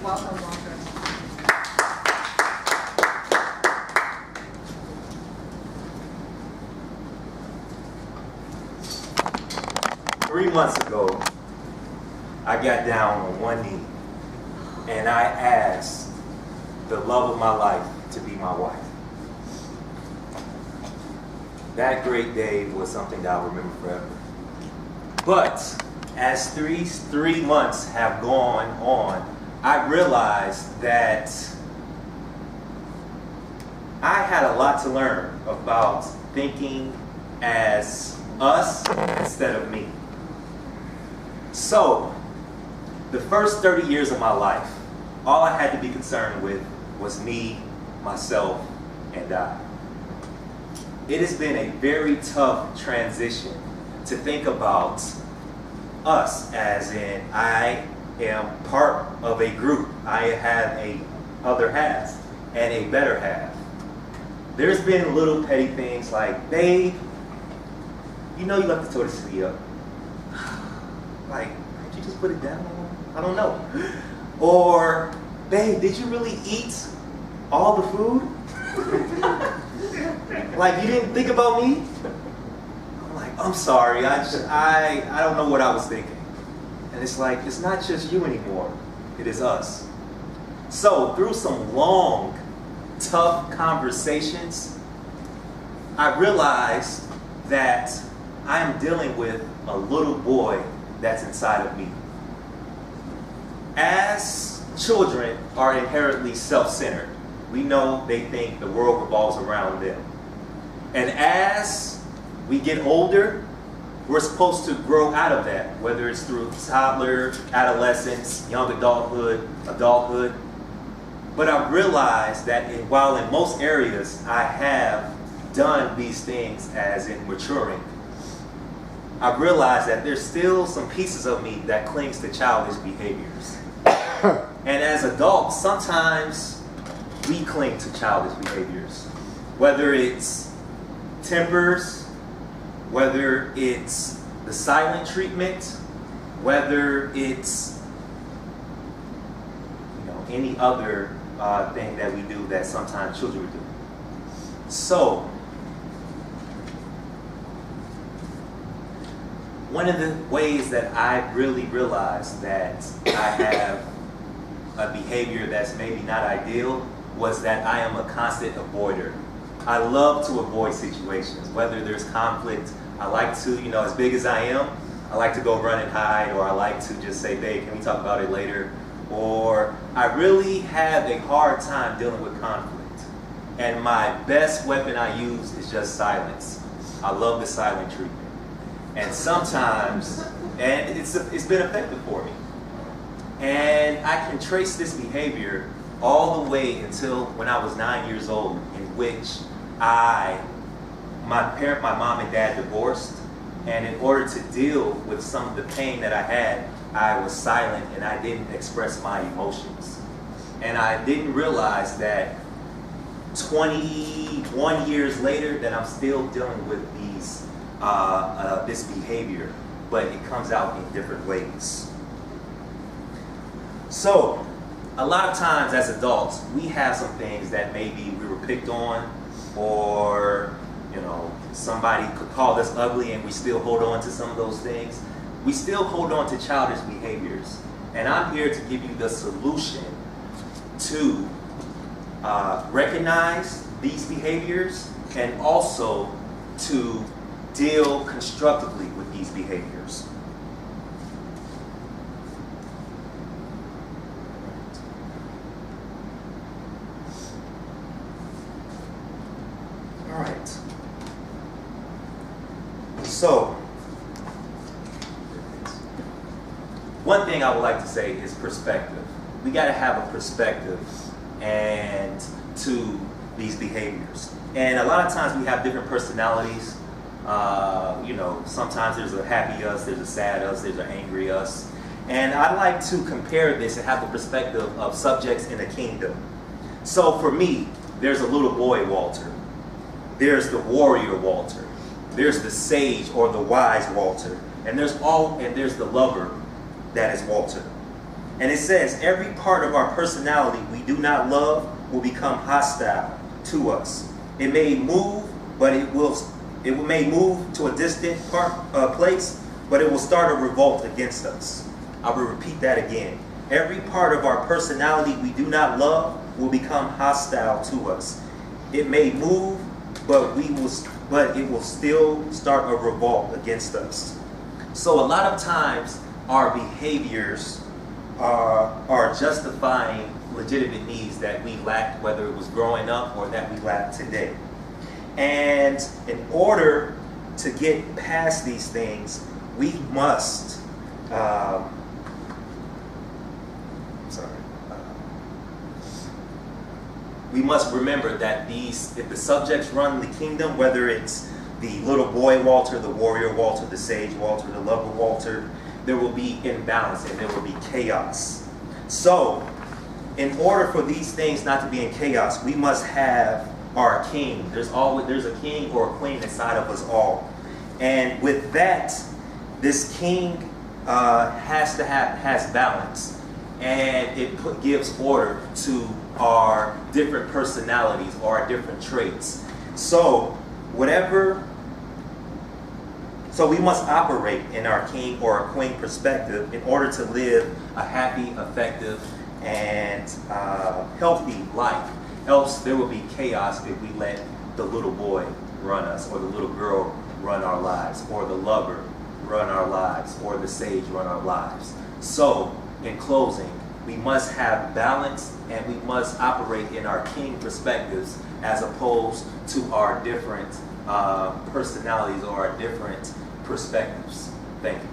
Welcome, Walter. 3 months ago, I got down on one knee and I asked the love of my life to be my wife. That great day was something that I'll remember forever. But as three months have gone on, I realized that I had a lot to learn about thinking as us instead of me. So, the first 30 years of my life, all I had to be concerned with was me, myself, and I. It has been a very tough transition to think about us, as in I am part of a group. I have a other half and a better half. There's been little petty things like, babe, you know you left the toilet seat up. Like, could you just put it down? I don't know. Or, babe, did you really eat all the food? Like, you didn't think about me? I'm like, I'm sorry, I don't know what I was thinking. And it's like, it's not just you anymore, it is us. So, through some long, tough conversations, I realized that I am dealing with a little boy that's inside of me. As children are inherently self-centered, we know they think the world revolves around them. And as we get older, we're supposed to grow out of that, whether it's through toddler, adolescence, young adulthood. But I realized that while in most areas I have done these things as in maturing, I realized that there's still some pieces of me that clings to childish behaviors. And as adults, sometimes we cling to childish behaviors. Whether it's tempers, whether it's the silent treatment, whether it's any other thing that we do that sometimes children do. So, one of the ways that I really realized that I have a behavior that's maybe not ideal was that I am a constant avoider. I love to avoid situations, whether there's conflict. I like to, as big as I am, I like to go run and hide, or I like to just say, babe, can we talk about it later? Or I really have a hard time dealing with conflict. And my best weapon I use is just silence. I love the silent treatment. And sometimes, and it's been effective for me. And I can trace this behavior all the way until when I was 9 years old, in which my mom and dad divorced. And in order to deal with some of the pain that I had, I was silent and I didn't express my emotions. And I didn't realize that 21 years later that I'm still dealing with this behavior, but it comes out in different ways. So, a lot of times as adults, we have some things that maybe we were picked on, or somebody could call us ugly and we still hold on to some of those things. We still hold on to childish behaviors. And I'm here to give you the solution to recognize these behaviors and also to deal constructively with these behaviors. All right. So, one thing I would like to say is perspective. We got to have a perspective and to these behaviors. And a lot of times we have different personalities. Sometimes there's a happy us, there's a sad us, there's an angry us. And I like to compare this and have the perspective of subjects in a kingdom. So for me, there's a little boy, Walter. There's the warrior, Walter. There's the sage or the wise Walter. And there's the lover, that is Walter. And it says, every part of our personality we do not love will become hostile to us. It may move, but it may move to a distant place, but it will start a revolt against us. I will repeat that again. Every part of our personality we do not love will become hostile to us. It may move, but it will still start a revolt against us. So a lot of times our behaviors are justifying legitimate needs that we lacked, whether it was growing up or that we lack today. And in order to get past these things, we must we must remember that if the subjects run the kingdom, whether it's the little boy Walter, the warrior Walter, the sage Walter, the lover Walter, there will be imbalance and there will be chaos. So, in order for these things not to be in chaos, we must have our king. There's a king or a queen inside of us all. And with that, this king has balance. And it gives order to our different personalities or our different traits. So we must operate in our king or a queen perspective in order to live a happy, effective, and healthy life. Else there will be chaos if we let the little boy run us, or the little girl run our lives, or the lover run our lives, or the sage run our lives. So, in closing, we must have balance and we must operate in our king perspectives as opposed to our different personalities or our different perspectives. Thank you.